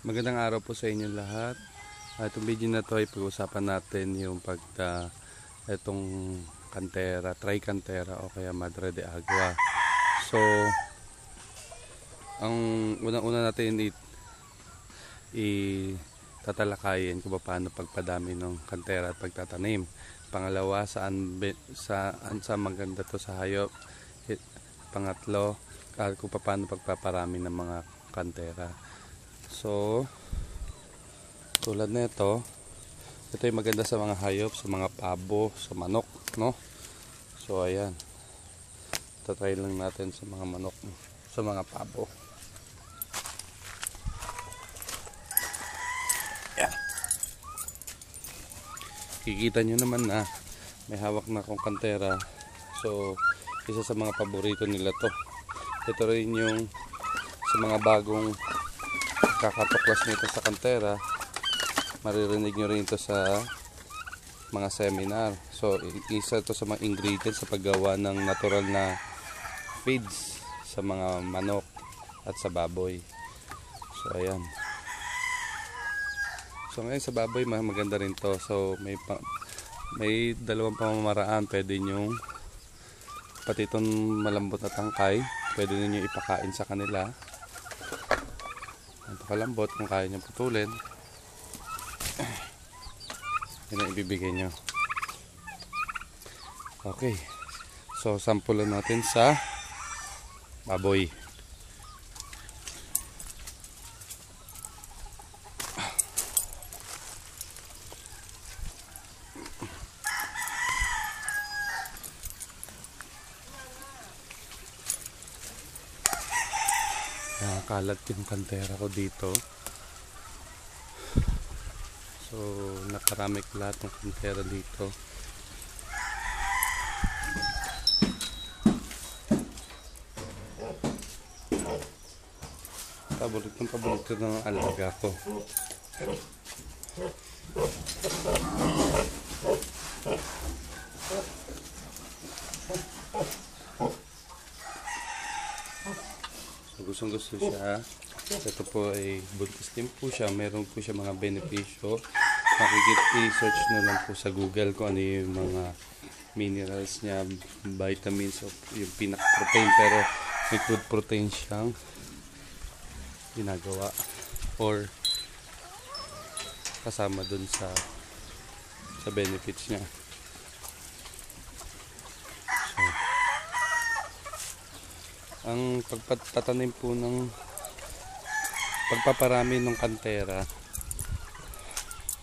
Magandang araw po sa inyo lahat. Itong video na to ay pag-usapan natin yung itong kantera, tri-kantera o kaya Madre de Agua. So, ang unang-una natin tatalakayin kung paano pagpadami ng kantera at pagtatanim. Pangalawa, saan maganda to sa hayop. Pangatlo, kung paano pagpaparami ng mga kantera. So, tulad nito, ito ay maganda sa mga hayop, sa mga pabo, sa manok, no? So, ayan. Tatry lang natin sa mga manok, sa mga pabo. Ayan. Kikita nyo naman na may hawak na akong kantera. So, isa sa mga paborito nila to. Ito rin yung sa mga bagong kakatuklas nito sa kantera, maririnig nyo rin ito sa mga seminar. So, isa ito sa mga ingredients sa paggawa ng natural na feeds sa mga manok at sa baboy. So, ayan. So, ngayon sa baboy, maganda rin to. So, may dalawang pamamaraan. Pwede nyo, pati itong malambot na tangkay, pwede nyo ipakain sa kanila. Napakalambot kung kaya nyo putulin. Yan ang ibibigay nyo. Okay. So, sampulan natin sa baboy. Nakalat yung kantera ko dito. So, nakaramik lahat ng kantera dito. Paborito ng alaga ko. So, gustong-gusto siya. Ito po ay buntis din po siya. Meron po siya mga benepisyo. I-search na lang po sa Google kung ano yung mga minerals niya, vitamins, o yung pinaka-protein. Pero may food protein siyang ginagawa or kasama dun sa benefits niya. Ang pagtatanim po ng pagpaparami ng kantera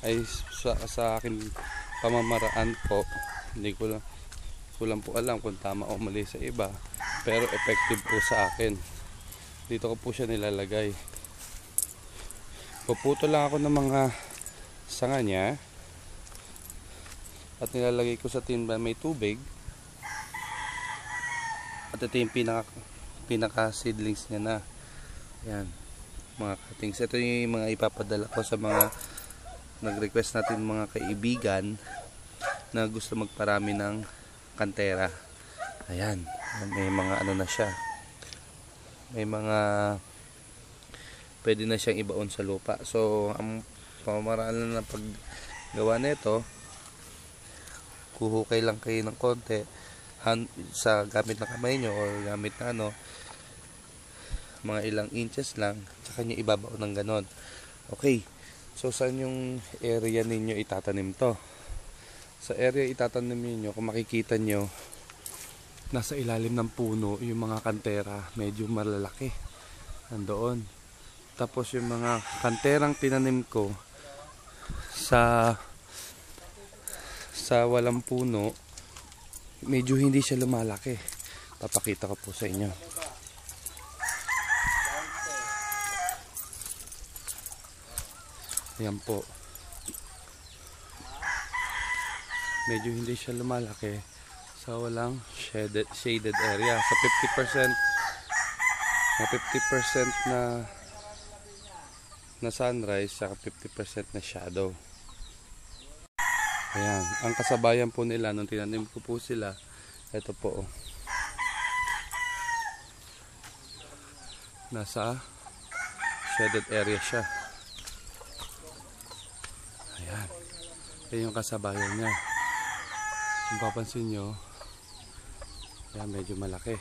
ay sa akin pamamaraan po, hindi ko lang po alam kung tama o mali sa iba, pero effective po sa akin. Dito ko po siya nilalagay. Puputo lang ako ng mga sanga niya at nilalagay ko sa timba may tubig. At ito yung pinaka seedlings niya na. Yan, mga cuttings. Ito yung mga ipapadala ko sa mga nag-request natin, mga kaibigan na gusto magparami ng kantera. Ayan, may mga ano na siya. May mga pwede na siyang ibaon sa lupa. So, ang pamamaraan lang ng paggawa nito, kuhukay lang kayo ng konti sa gamit ng kamay nyo o gamit na mga ilang inches lang, tsaka nyo ibabaw ng ganon. Okay, so saan yung area ninyo itatanim to? Sa area itatanim ninyo, kung makikita nyo, nasa ilalim ng puno yung mga kantera, medyo malalaki nandoon. Tapos yung mga kanterang tinanim ko sa walang puno, medyo hindi siya lumalaki. Papakita ko po sa inyo. Ayan po. Medyo hindi siya lumalaki sa walang shaded area. Sa 50% na sunrise, saka 50% na shadow. Ayan, ang kasabayan po nila nung tinanim ko po sila, ito po, nasa shaded area siya. Ayan. Ayan yung kasabayan niya. Kung papansin nyo, ayan, medyo malaki.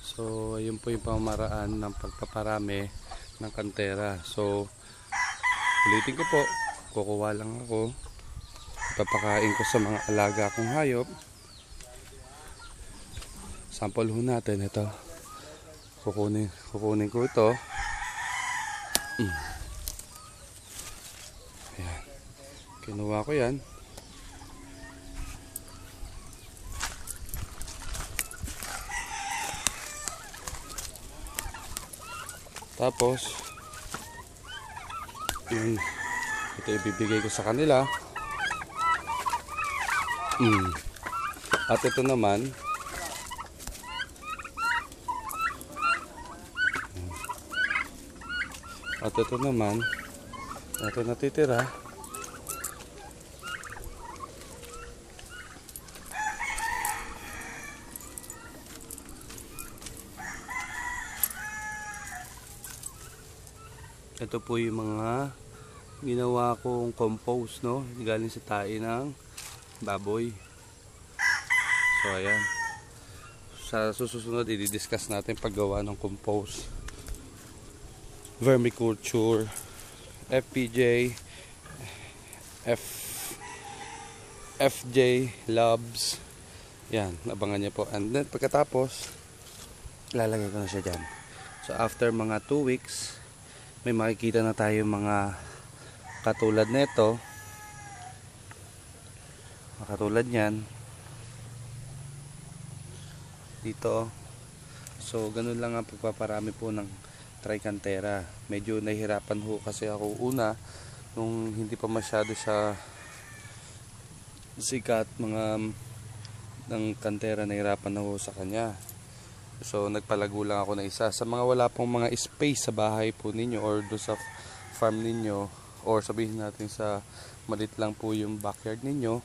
So, ayun po yung pamamaraan ng pagpaparami ng kantera. So, ulitin ko po, kukuha lang ako. Papakain ko sa mga alaga kong hayop. Sample ho natin ito. Kukunin ko ito. Ayan. Kinuha ko yan. Tapos, ito ibibigay ko sa kanila. At ito naman, ito natitira. Ito po yung mga ginawa kong compost, no? Galing sa tae ng baboy. So ayan. Sa susunod i-discuss natin paggawa ng compost. Vermiculture, FPJ, FJ, Labs. Yan, abangan niyo po. And then pagkatapos, lalagay ko na siya dyan. So after mga 2 weeks, may makikita na tayo mga katulad nito, katulad nyan dito. So ganun lang ang pagpaparami po ng tricantera. Medyo nahihirapan ho kasi ako una nung hindi pa masyado siya sikat mga ng kantera, nahihirapan na ho sa kanya. So nagpalago lang ako na isa. Sa mga wala pong mga space sa bahay po ninyo or do sa farm ninyo, or sabihin natin sa malit lang po yung backyard ninyo,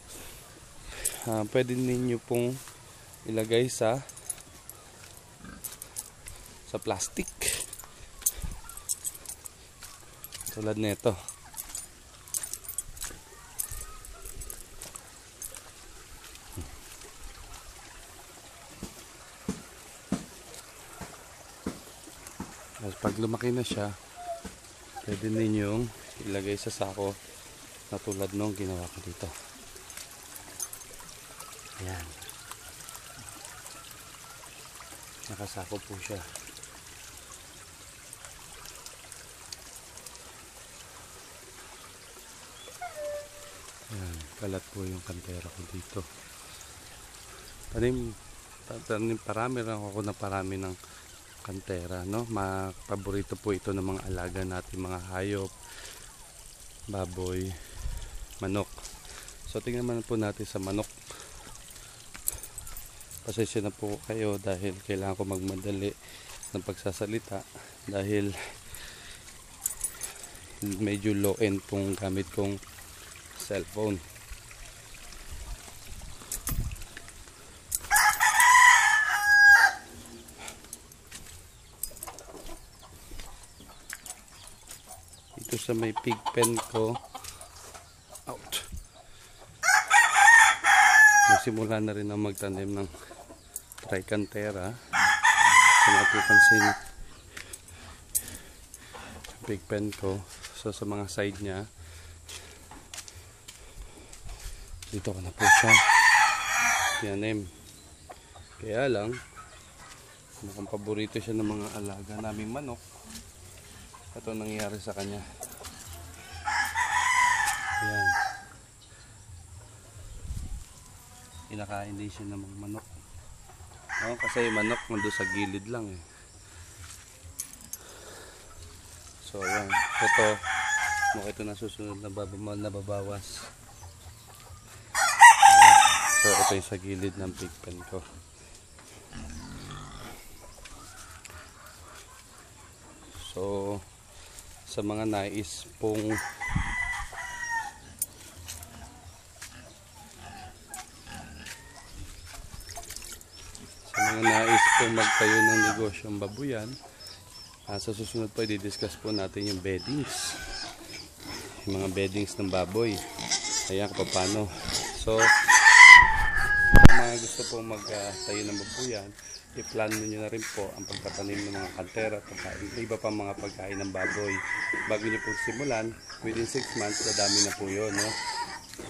pwede ninyo pong ilagay sa plastic tulad nito. Pag lumaki na siya, pwede ninyong ilagay sa sako na tulad nung ginawa ko dito. Ayan. Nakasako po siya. Ayan. Kalat po yung kantera ko dito. Parami lang ako na parami ng kantera, no? Paborito po ito ng mga alaga natin, mga hayop, baboy, manok. So tingnan naman po natin sa manok. Pasensya na po kayo dahil kailangan ko magmadali ng pagsasalita dahil medyo low end pong gamit kong cellphone. Sa may pig pen ko, out, nagsimula na rin ang magtanim ng tricantera. Sa napupansin pig pen ko, so sa mga side nya dito ko na po siya tinanim. Kaya lang mukhang paborito siya ng mga alaga naming manok. Ito nangyayari sa kanya. Ayan. Inakain din siya ng mga manok. Kasi yung manok nandun sa gilid lang eh. So ayan. Ito, ito na susunod na nababawas. Ayan. So ito yung sa gilid ng pig pen ko. So sa mga nais pong magtayo ng negosyong babuyan, sa susunod po i-discuss po natin yung beddings. yung mga beddings ng baboy. Ayan kung paano. So, mga gusto pong magtayo ng babuyan, i-plan nyo na rin po ang pagtatanim ng mga kantera at iba pa mga pagkain ng baboy. Bago nyo po simulan, within 6 months, dadami na po yun. No?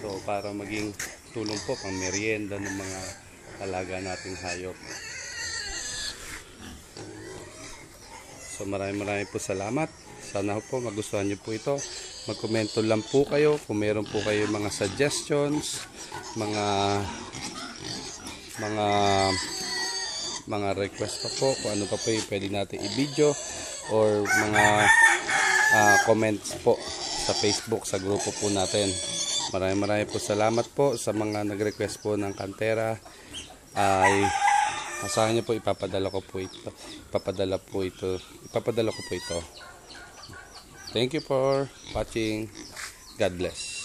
So, para maging tulong po pang merienda ng mga alaga nating hayop. So, maraming po salamat. Sana po magustuhan nyo po ito. Mag-komento lang po kayo kung meron po kayo mga suggestions, mga request pa po kung ano pa po yung pwede natin i-video or mga comments po sa Facebook, sa grupo po natin. Maraming po salamat po sa mga nag-request po ng kantera. Ay asahan niyo po ipapadala ko po ito. Thank you for watching. God bless.